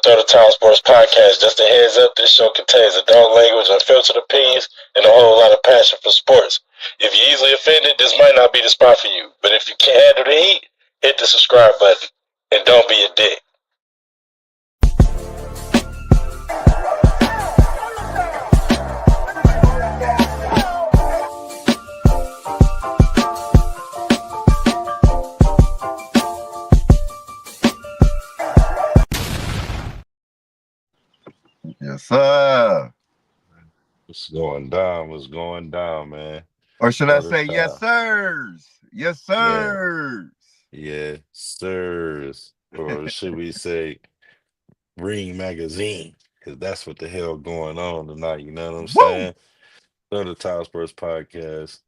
Throw the Town Sports Podcast. Just a heads up, this show contains adult language, unfiltered opinions, and a whole lot of passion for sports. If you're easily offended, this might not be the spot for you. But if you can't handle the heat, hit the subscribe button. And don't be a dick. Yes, sir. What's going down? What's going down, man? Or should I Throw the say yes, towel. sirs? Yes, Yeah, sirs. yeah, sirs. Or should we say Ring Magazine? Because that's what the hell going on tonight. You know what I'm Woo! saying? Throw the Towel Sports Podcast.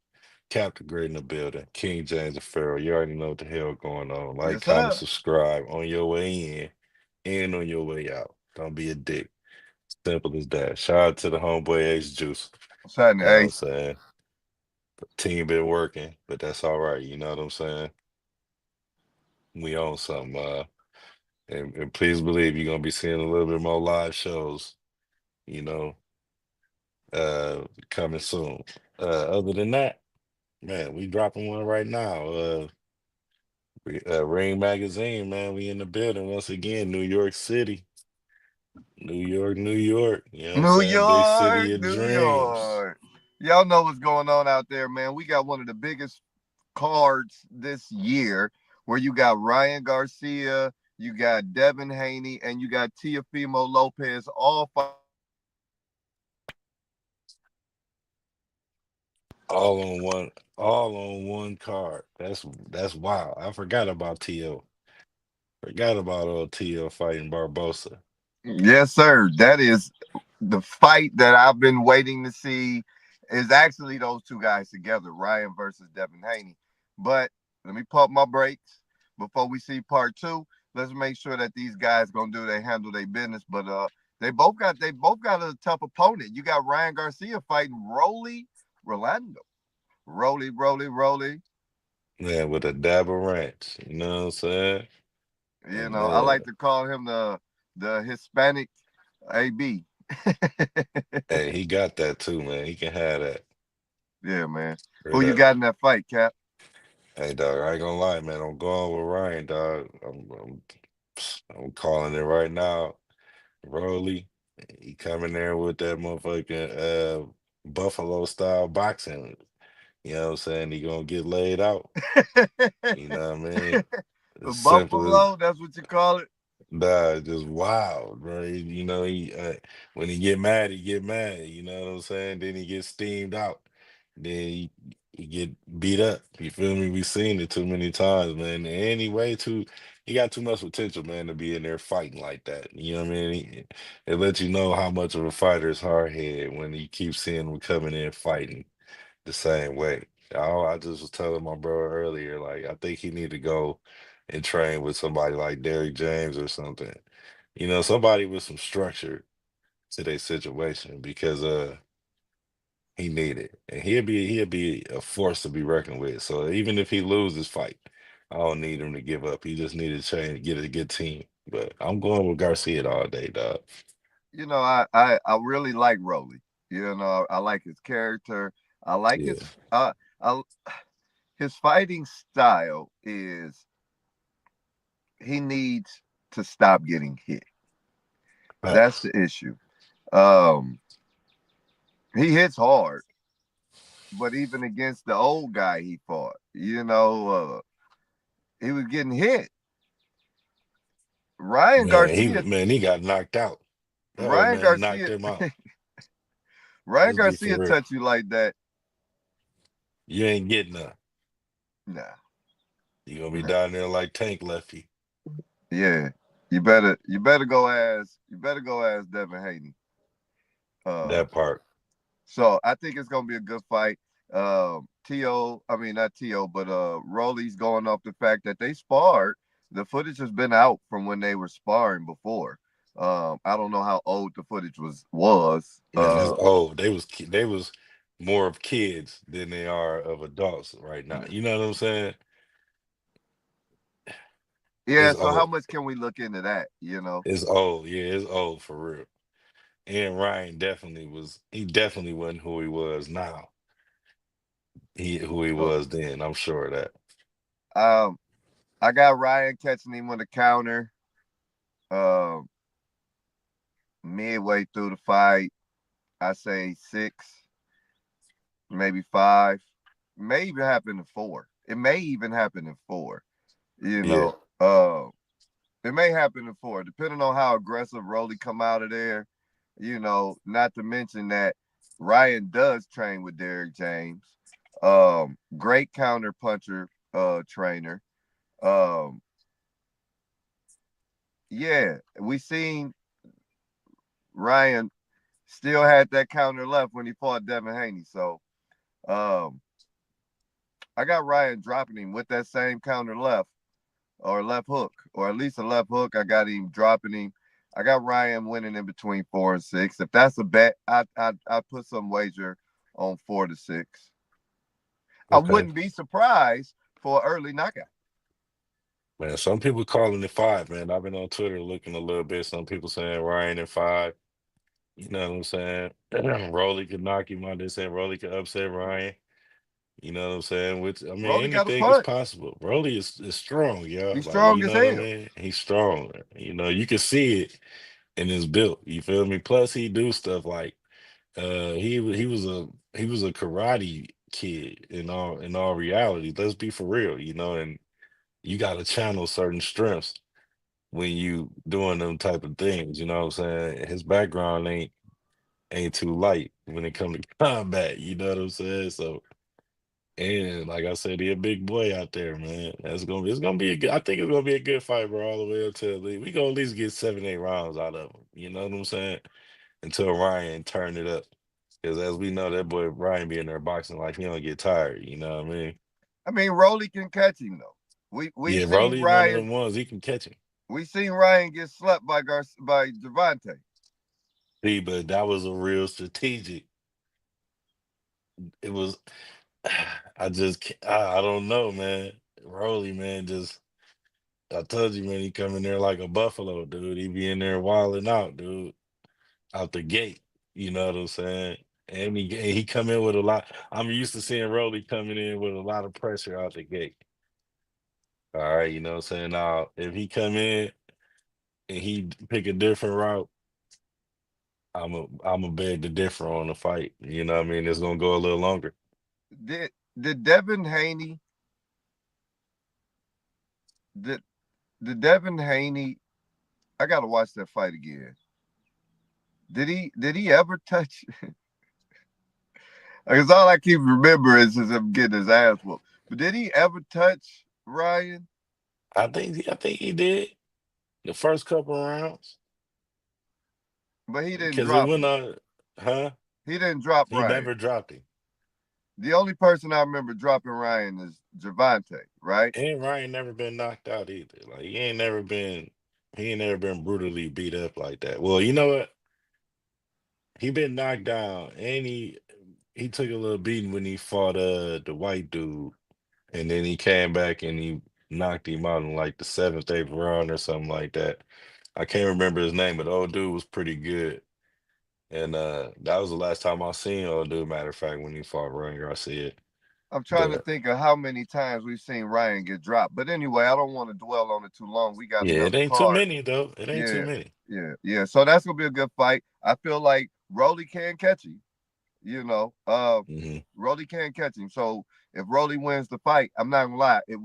Captain Great in the building. King James and Pharaoh. You already know what the hell going on. Like, Yes, comment, sir. subscribe on your way in and on your way out. Don't be a dick. Simple as that. Shout out to the homeboy Ace Juice. What's happening, You know what I'm Ace? saying? Team been working, but that's all right. You know what I'm saying? We own something. And please believe you're gonna be seeing a little bit more live shows, you know, coming soon. Other than that, man, we dropping one right now. Ring Magazine, man. We in the building once again, New York City. New York, New York. You know what I'm New saying? Big York, city of New dreams. York. Y'all know what's going on out there, man. We got one of the biggest cards this year where you got Ryan Garcia, you got Devin Haney, and you got Teofimo Lopez all All on one card. That's wild. I forgot about T.O. Forgot about old T.O. fighting Barbosa. Yes, sir. That is the fight that I've been waiting to see. Is actually those two guys together, Ryan versus Devin Haney. But let me pump my brakes before we see part two. Let's make sure that these guys gonna do they handle their business. But they both got a tough opponent. You got Ryan Garcia fighting Rolando. Rollie. Man, with a dab of ranch. You know what I'm saying? I Man, like to call him the Hispanic AB. hey, he got that too, man. He can have that. Yeah, man. Who Straight you up. got in that fight, Cap? Hey, dog, I ain't gonna lie, man. I'm going with Ryan, dog. I'm calling it right now. Rollie, he coming there with that motherfucking Buffalo style boxing. You know what I'm saying? He gonna get laid out. You know what I mean? As simple as Buffalo, that's what you call it. nah, just wild, bro. You know, when he get mad, he get mad. You know what I'm saying? Then he gets steamed out. Then he get beat up. You feel me? We seen it too many times, man. Anyway, he got too much potential, man, to be in there fighting like that. You know what I mean? It lets you know how much of a fighter is hard head when you keep seeing him coming in fighting the same way. I just was telling my bro earlier, like I think he need to go and train with somebody like Derrick James or something. You know, somebody with some structure to their situation because he need it. And he'll be a force to be reckoned with. So even if he loses fight, I don't need him to give up. He just need to train, get a good team. But I'm going with Garcia all day, dog. I really like Rolly. I like his character. I like Yeah. I, his fighting style is he needs to stop getting hit. That's Facts. the issue. Um, he hits hard, but even against the old guy he fought, he was getting hit. Ryan Man, Garcia, he got knocked out. That old Ryan man knocked Garcia, him out. Ryan Let's be for Garcia real. touch you like that. You ain't getting none. Nah, You gonna be nah. down there like Tank Lefty. Yeah, you better go ask Devin Haney. Uh, That part. so I think it's gonna be a good fight. I mean not To, but Rollie's going off the fact that they sparred. The footage has been out from when they were sparring before. I don't know how old the footage was. Man, that's old. They was more of kids than they are of adults right now. You know what I'm saying? Yeah. It's So how old. much can we look into that? You know. It's old. Yeah, it's old for real. And Ryan definitely was. He definitely wasn't who he was now. Who he So was then. I'm sure of that. um, I got Ryan catching him on the counter. Um, midway through the fight, I say 6, maybe 5. May even happen in 4. It may even happen in 4. You Yeah. know. It may happen in 4, depending on how aggressive Rollie come out of there. You know, not to mention that Ryan does train with Derrick James. Great counter puncher trainer. Um, yeah, we seen Ryan still had that counter left when he fought Devin Haney. So um, I got Ryan dropping him with that same counter left or left hook, or at least a left hook. I got him dropping him. I got Ryan winning in between 4 and 6. If that's a bet, I put some wager on 4 to 6. I Okay. wouldn't be surprised for an early knockout. Man, some people calling it 5, man. I've been on Twitter looking a little bit. Some people saying Ryan in 5. You know what I'm saying? Rolly could knock him out. They saying Rolly could upset Ryan. You know what I'm saying? Which I mean, Rollie got a anything is punch. possible. Rolly is strong, yeah. He's Like strong you as know what I hell. mean? He's strong. You know, you can see it in his build. You feel me? Plus, he do stuff like he was a karate kid in all reality. Let's be for real, you know. And you got to channel certain strengths when you doing them type of things. You know what I'm saying? His background ain't too light when it come to combat. You know what I'm saying? So, and like I said, he a big boy out there, man. It's gonna be a good. I think it's gonna be a good fight, bro. All the way up to we gonna at least get 7, 8 rounds out of him. You know what I'm saying? Until Ryan turn it up, because as we know, that boy Ryan be in there boxing like he don't get tired. You know what I mean? I mean, Rollie can catch him though. We Yeah, seen Rolly one of Ryan. them ones he can catch him. We seen Ryan get slept by by Devontae. See, but that was a real strategic. It was. I just I don't know, man. Rolly, man, just I told you, man, he come in there like a buffalo, dude. He be in there wilding out, dude, out the gate. You know what I'm saying? And he come in with a lot. I'm used to seeing Rolly coming in with a lot of pressure out the gate. All right, you know what I'm saying? Now, if he come in and he pick a different route, I'm a beg to differ on the fight. You know what I mean? It's gonna go a little longer. Did Devin Haney did did Devin Haney? I gotta watch that fight again. Did he ever touch? Because all I keep remembering is him getting his ass whooped. But did he ever touch Ryan? I think he did the first couple rounds But he didn't because it drop went him. on, huh? He didn't drop He Ryan. never dropped him. The only person I remember dropping Ryan is Javante, right? And Ryan never been knocked out either. Like he ain't never been brutally beat up like that. Well, you know what? He been knocked down and he took a little beating when he fought the white dude, and then he came back and he knocked him out in like the 7th, 8th round or something like that. I can't remember his name, but the old dude was pretty good. And that was the last time I seen old dude, matter of fact, when he fought Ryan Garcia. I'm trying to But think of how many times we've seen Ryan get dropped. But anyway, I don't want to dwell on it too long. We got yeah, it another ain't too card. many though. It ain't too Yeah, many. yeah. So that's gonna be a good fight. I feel like Rollie can catch him. You know, Hmm. Rollie can catch him. So if Rollie wins the fight, I'm not gonna lie, it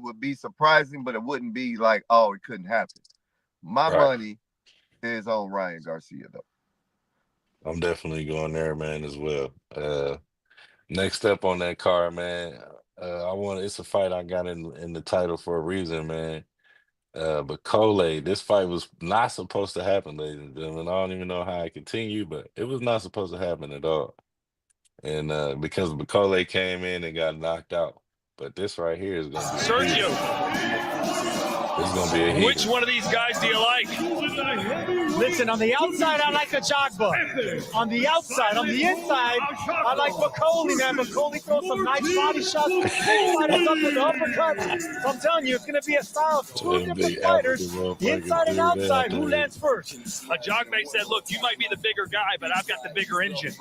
would be surprising, but it wouldn't be like, oh, it couldn't happen. My Right. money is on Ryan Garcia though. I'm definitely going there, man, as well. Next up on that card, man. It's a fight I got in the title for a reason, man. Bakole, this fight was not supposed to happen, ladies and gentlemen. I don't even know how it continued, but it was not supposed to happen at all. And because Bakole came in and got knocked out. But this right here is gonna be a heater. Sergio, This is gonna be a which heater. one of these guys do you like? Listen, on the outside, I like Ajagba. On the outside, on the inside, I like Bakole, man. Bakole throws some nice body shots. Both fighters up with the uppercuts. So I'm telling you, it's going to be a style of two different big fighters, African motherfuckers inside and do outside. Who that. lands first? Ajagba said, look, you might be the bigger guy, but I've got the bigger engine.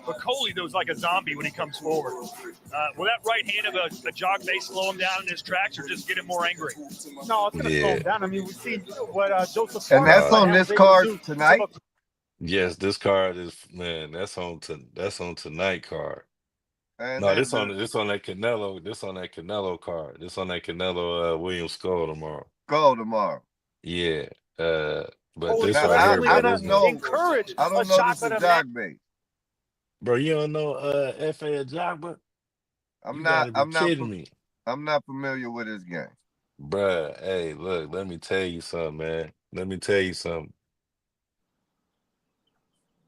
Bakole does like a zombie when he comes forward. Will that right hand of Ajagba slow him down in his tracks or just get him more angry? No, it's going to slow him down. I mean, we've seen what Joseph and that's on this card tonight. Yes, this card is, man. That's on tonight card. And No, this on that Canelo card. This on that Canelo William Skull tomorrow. Yeah. But this now, right here, I bro, don't know. Encourage I don't know this Ajagba. Bro, you don't know F.A. Ajagba? I'm not familiar with his game. Bruh, hey, look, let me tell you something, man. Let me tell you something.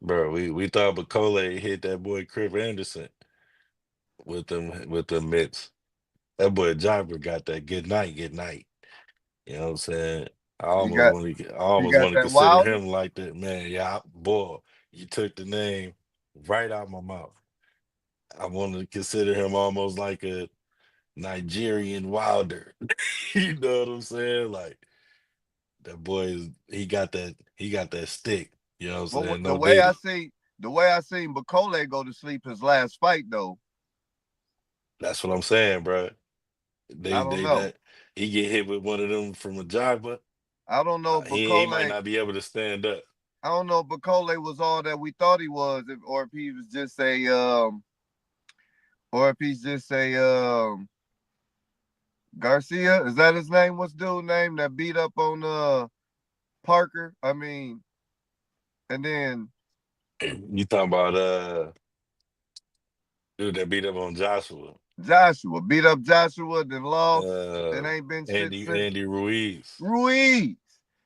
Bro, we thought Bakole hit that boy Chris Anderson with them mitts. That boy Ajagba got that good night. You know what I'm saying? I almost want to that consider Wilder? him like that, man. Yeah, boy, you took the name right out my mouth. I want to consider him almost like a Nigerian Wilder. You know what I'm saying? Like that boy he got that stick. You know what I'm saying? The No way Diddy. I seen Bakole go to sleep his last fight though. That's what I'm saying, bro. I don't know. That he get hit with one of them from Ajagba. I don't know if he might not be able to stand up. I don't know if Bakole was all that we thought he was, or if he was just Garcia. Is that his name? What's dude's name that beat up on Parker? I mean, and then You talking about dude that beat up on Joshua. Joshua beat up Joshua, then lost. It ain't been shit since. Andy Ruiz.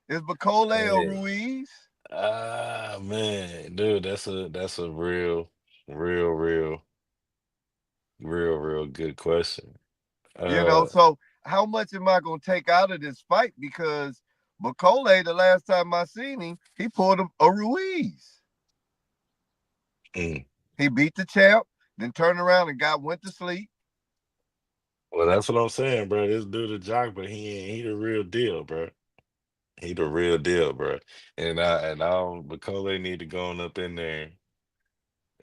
Is Bakole or Ruiz? Man, dude, that's a real good question. So how much am I gonna take out of this fight? Because Bakole, the last time I seen him, he pulled a Ruiz. He beat the champ, then turned around and went to sleep. Well, that's what I'm saying, bro. This dude Ajagba, he the real deal, bro. He the real deal, bro. And Bakole need to go on up in there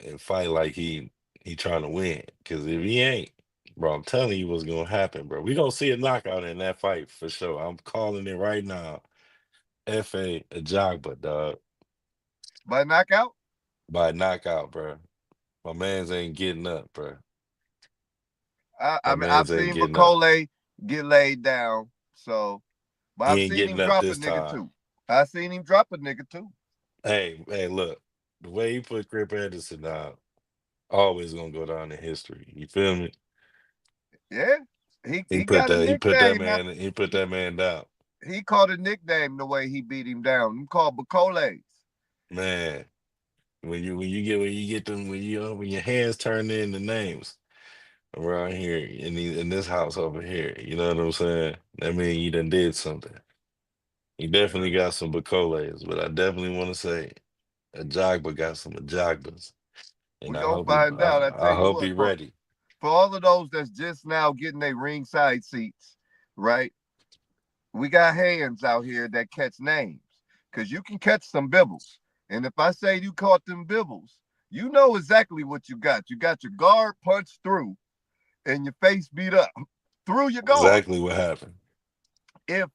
and fight like he trying to win. Cause if he ain't, bro, I'm telling you what's gonna happen, bro. We gonna see a knockout in that fight for sure. I'm calling it right now. F.A. Ajagba, dog. By knockout? By knockout, bro. My man's ain't getting up, bro. I've seen Bakole get laid down, so but I've seen him drop a nigga too. I've seen him drop a nigga too. Hey, look, the way he put Chris Anderson down, always gonna go down in history. You feel me? Yeah. He got a nickname. He put that man down. He called a nickname the way he beat him down. He called Bacoles. Man, when your hands turn into names around here in this house over here, you know what I'm saying? That means you done did something. He definitely got some Bacoles, but I definitely want to say Ajagba got some Ajagbas. And we're gonna find out. I hope he's ready. For all of those that's just now getting their ringside seats, right? We got hands out here that catch names. Because you can catch some bibbles. And if I say you caught them bibbles, you know exactly what you got. You got your guard punched through and your face beat up through your guard. Exactly what happened. If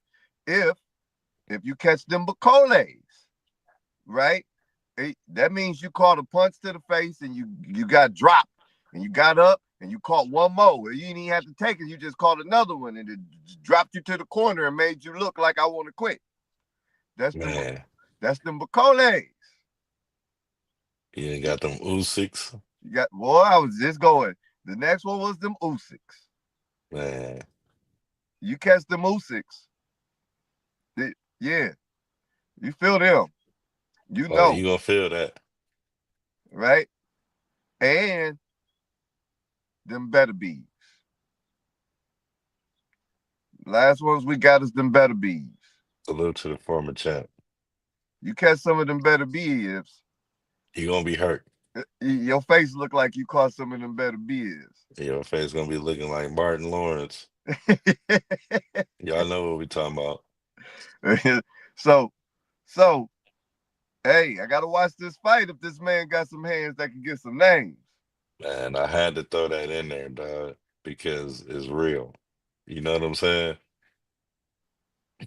you catch them Bacoles, right? That means you caught a punch to the face and you got dropped and you got up and you caught one more. You didn't even have to take it. You just caught another one and it dropped you to the corner and made you look like I want to quit. That's them Bacoles. You got them Usyks. I was just going. The next one was them Usyks. Man. You catch them Usyks. Yeah. You feel them. You know. You gonna feel that. Right? And them better bees. Last ones we got is them better bees. Salute to the former champ. You catch some of them better bibs. He gonna be hurt. Your face look like you caught some of them better bibs. Your face gonna be looking like Martin Lawrence. Y'all know what we talking about. so, so, hey, I gotta watch this fight if this man got some hands that can get some names. And I had to throw that in there, dog, because it's real. You know what I'm saying?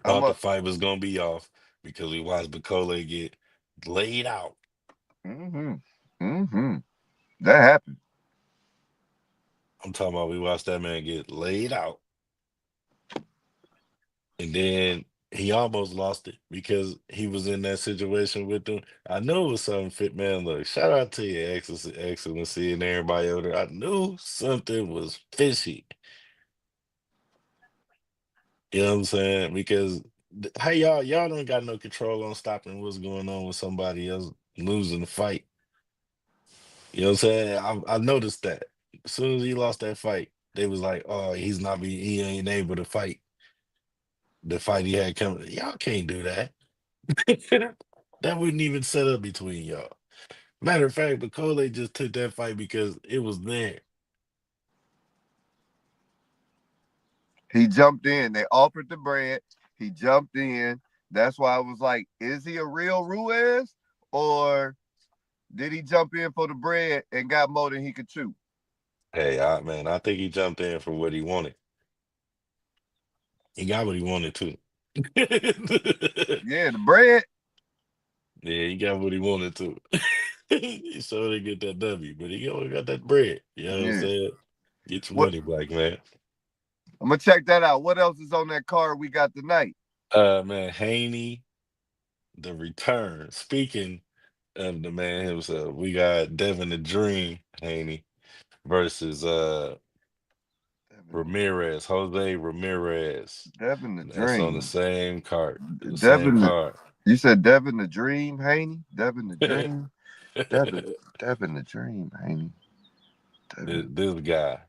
I'm Thought the a. fight was gonna be off because we watched Bakole get laid out. Mm-hmm. Mm-hmm. That happened. I'm talking about we watched that man get laid out, and then he almost lost it because he was in that situation with them. I knew it was something fit, man. Look, shout out to your excellency and everybody over there. I knew something was fishy. You know what I'm saying? Because hey, y'all don't got no control on stopping what's going on with somebody else losing the fight. You know what I'm saying? I noticed that as soon as he lost that fight, they was like, "Oh, he ain't able to fight the fight he had coming." Y'all can't do that. That wouldn't even set up between y'all. Matter of fact, Bakole just took that fight because it was there. He jumped in. They offered the bread. He jumped in. That's why I was like, is he a real Ruiz? Or did he jump in for the bread and got more than he could chew? Hey, man, I think he jumped in for what he wanted. He got what he wanted too. Yeah, the bread. Yeah, he got what he wanted to. He sure didn't get that W, but he only got that bread. You know what I'm Yeah. saying? Get your What money, black man. I'm gonna check that out. What else is on that card we got tonight? Man, Haney, the return. Speaking of the man himself, we got Devin the Dream Haney versus Devin, Ramirez, Jose Ramirez. Devin the That's on the Dream. same card. The same Devin the card. You said Devin the Dream, Haney? Devin the Dream? Devin the Dream, Haney. Devin. This guy,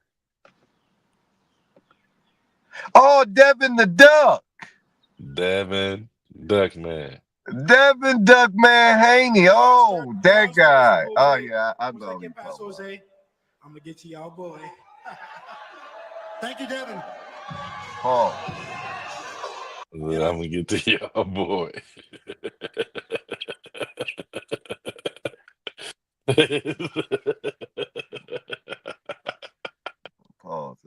Oh, Devin the Duck. Devin Duckman. Devin Duckman Haney. Oh, that guy. Oh yeah, I Once I know who you get past talking about. Jose, I'm gonna get to y'all, boy. Thank you, Devin. Paul. I'm gonna get to y'all, boy. Paul.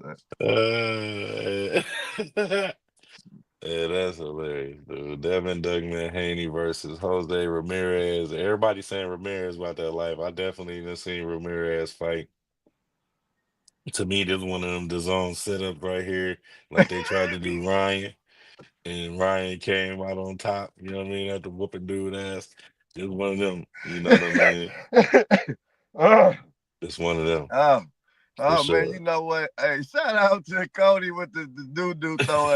Yeah, that's hilarious, dude. Devin Dugman Haney versus Jose Ramirez. Everybody saying Ramirez about that life. I definitely done seen Ramirez fight. To me, this one of them the zone setup right here, like they tried to do Ryan, and Ryan came out on top. You know what I mean? After whooping dude ass. It's one of them. You know what I mean? oh, It's one of them oh, for oh man, you sure. know what? Hey, shout out to Cody with the doo-doo throw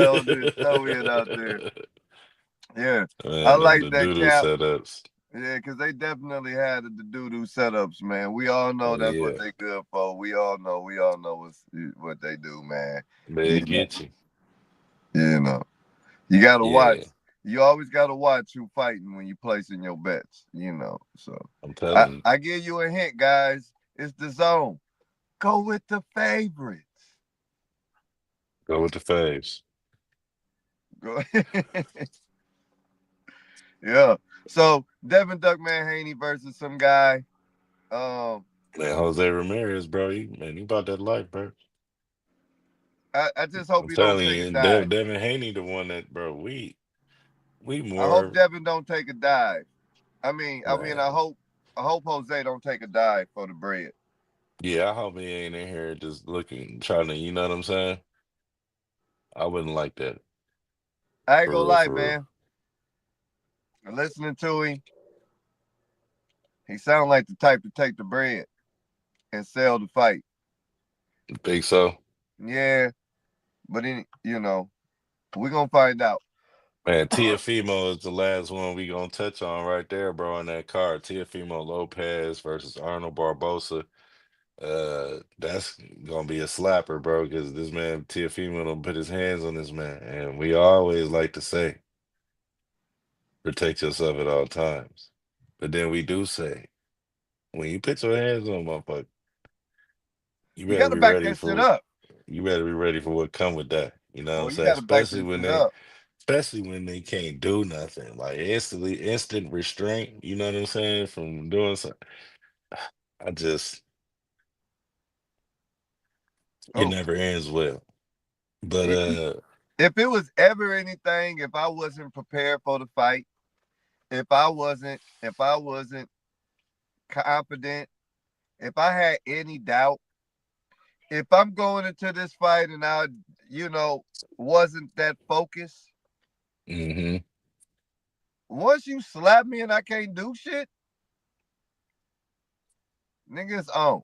in out there. Yeah. I Man, like the that doodle cap. setups. Yeah, because they definitely had the doo-doo setups, man. We all know Oh that's what yeah, they good for. We all know what they do, man. they You know, get you. you know. You gotta watch. Yeah, You always gotta watch who fighting when you placing your bets, you know. So I'm I, telling you. I give you a hint, guys. It's the zone. Go with the favorites. Go with the faves. Go yeah. So Devin Duckman Haney versus some guy. Um, Man, Jose Ramirez, bro, he about that life, bro. I just hope I'm he don't telling take you, a and dive. Devin Haney, the one that, bro, we I hope more, Devin don't take a dive. man. I hope Jose don't take a dive for the bread. Yeah, I hope he ain't in here just looking, trying to, you know what I'm saying? I wouldn't like that, I ain't gonna lie, for real. man. Listening to him, he sound like the type to take the bread and sell the fight. You think so? Yeah, but we're gonna find out. Man, Tiafimo is the last one we gonna touch on right there, bro, on that card. Tiafimo Lopez versus Arnold Barbosa. That's gonna be a slapper, bro, because this man Tiafimo don't put his hands on this man, and we always like to say Protect yourself at all times. But then we do say, when you put your hands on motherfucker, you You better got to be back ready that shit for up. you better be ready for what come with that. You know what I'm Boy, you saying? got to back that shit up. Especially when they can't do nothing. Like instant restraint, you know what I'm saying, from doing something. I just it Oh, never ends well. But it, if it was ever anything, if I wasn't prepared for the fight, if I wasn't confident, if I had any doubt, if I'm going into this fight and I, you know, wasn't that focused, hmm once you slap me and I can't do shit, nigga, it's on.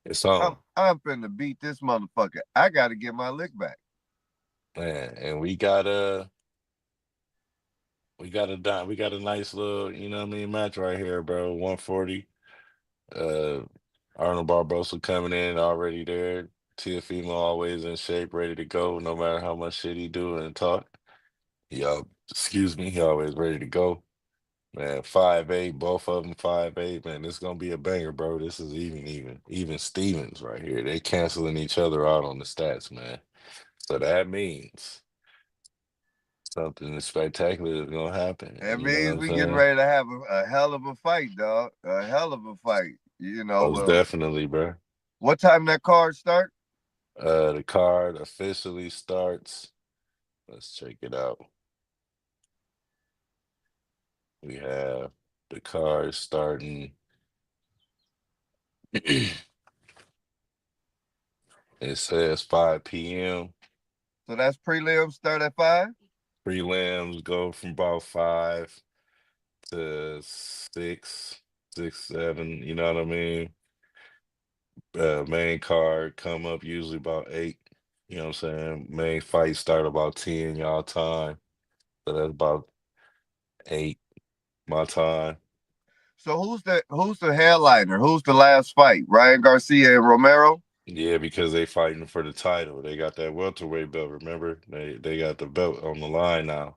it's I'm on. I'm finna beat this motherfucker. I gotta get my lick back. Man, and we got a nice little, you know what I mean, match right here, bro. 140. Uh Arnold Barbosa coming in already there. Tiafimo always in shape, ready to go, no matter how much shit he do and talk. Excuse me, he always ready to go. Man, 5'8", both of them 5'8". Man, this gonna be a banger, bro. This is even Stevens right here. They canceling each other out on the stats, man. So that means something spectacular is gonna happen. That You know what means I'm we getting saying? ready to have a hell of a fight, dog. A hell of a fight. You know, Most definitely, bro. what time that card start? The card officially starts. Let's check it out. We have the card starting. It says 5 p.m. So that's prelims start at 5. Prelims go from about 5 to 6, 6, 7. You know what I mean? Main card come up usually about 8. You know what I'm saying? Main fight start about 10 y'all time. So that's about 8 my time. So who's the headliner? Who's the last fight? Ryan Garcia and Romero? Yeah, because they fighting for the title. They got that welterweight belt. Remember, they got the belt on the line now.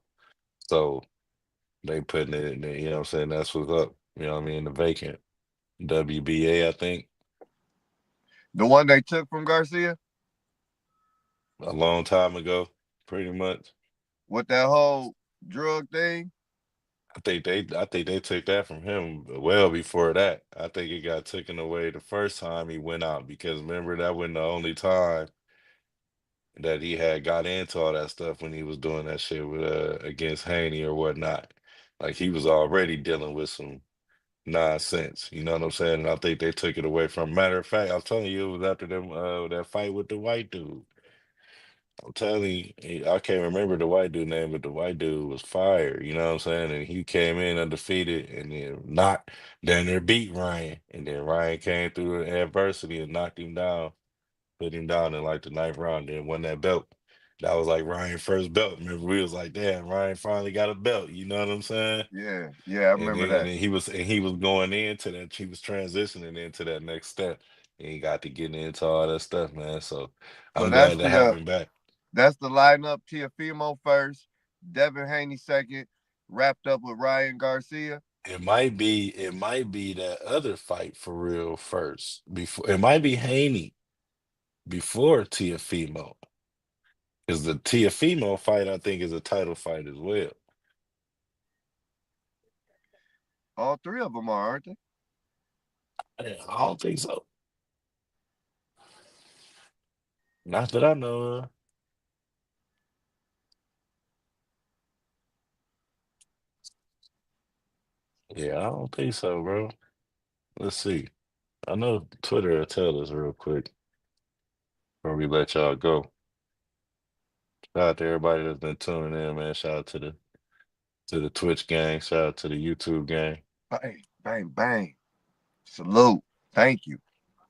So they putting it in there. You know what I'm saying? That's what's up. You know what I mean? The vacant WBA, I think, The one they took from Garcia a long time ago, pretty much. with that whole drug thing? I think they took that from him well before that. I think it got taken away the first time he went out because remember that wasn't the only time that he had got into all that stuff when he was doing that shit with against Haney or whatnot. Like he was already dealing with some nonsense. You know what I'm saying? And I think they took it away from. Matter of fact, I'm telling you, it was after them that fight with the white dude. I'm telling you, I can't remember the white dude name, but the white dude was fire. You know what I'm saying? And he came in undefeated, and then knocked down there, beat Ryan, and then Ryan came through the adversity and knocked him down, put him down in like the ninth round, then won that belt. That was like Ryan's first belt. Remember, we was like, damn, Ryan finally got a belt. You know what I'm saying? Yeah, yeah, I remember And that. then he was going into that. He was transitioning into that next step, and he got to getting into all that stuff, man. So So I'm glad to have him back. that's the lineup. Tiafimo first, Devin Haney second, wrapped up with Ryan Garcia. It might be that other fight for real first. Before it might be Haney before Tiafimo. Because the Tiafimo fight, I think, is a title fight as well. All three of them are, aren't they? I don't think so. Not that I know of. Yeah, I don't think so, bro. Let's see. I know Twitter will tell us real quick before we let y'all go. Shout out to everybody that's been tuning in, man. Shout out to the Twitch gang. Shout out to the YouTube gang. Bang, bang, bang. Salute. Thank you.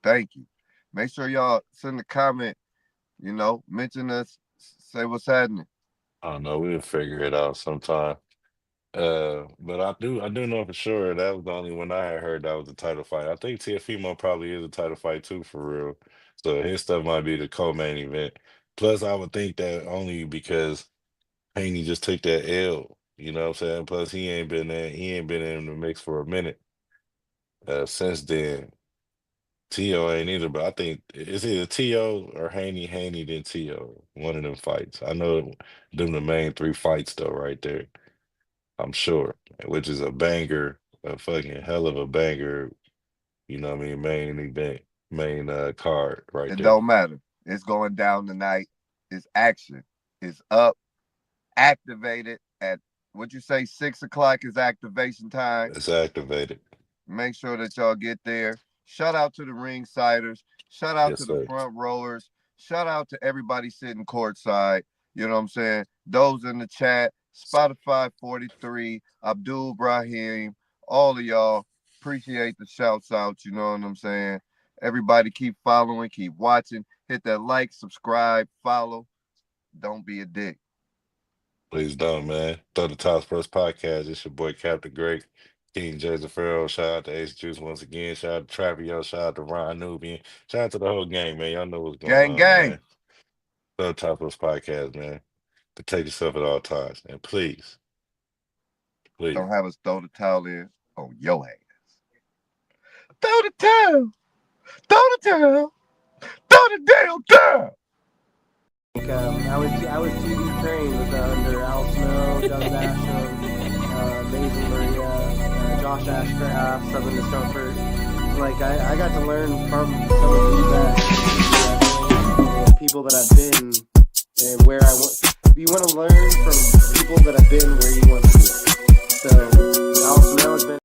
Thank you. Make sure y'all send a comment, mention us, say what's happening. I don't know. We'll figure it out sometime. But I do know for sure that was the only one I had heard that was the title fight. I think Tiafimo probably is a title fight too, for real. So his stuff might be the co-main event. Plus, I would think that only because Haney just took that L. You know what I'm saying? Plus, he ain't been in the mix for a minute. Since then, T.O. ain't either, but I think it's either T.O. or Haney then T.O. One of them fights. I know them the main three fights though, right there. I'm sure, which is a banger, a fucking hell of a banger. You know what I mean? Main event, main card right It there. don't matter. It's going down tonight. It's action. It's up, activated at what you say 6 o'clock is activation time. It's activated. Make sure that y'all get there. Shout out to the ringsiders. Shout out Yes, to the sir. front rowers. Shout out to everybody sitting courtside. You know what I'm saying? Those in the chat, Spotify 43, Abdul Brahim, all of y'all. Appreciate the shouts out. You know what I'm saying? Everybody keep following, keep watching. Hit that like, subscribe, follow. Don't be a dick. Please don't, man. Throw the Top Sports Podcast. It's your boy Captain Greg, King Jason Farrell. Shout out to Ace Juice once again. Shout out to Travio. Shout out to Ron Nubian. Shout out to the whole gang, man. Y'all know what's going Gang, on, gang. man. Throw the Top Sports Podcast, man. Protect yourself at all times. And please, Don't have us throw the towel in on your ass. Throw the towel. Throw the towel. Throw the damn towel. I was TV trained with under Al Snow, Doug Basham, Mason Maria, Josh Ashcraft, Southern Discomfort. Like I got to learn from some of these people that I've been and where I want. You want to learn from people that have been where you want to be. So Al Snow has been.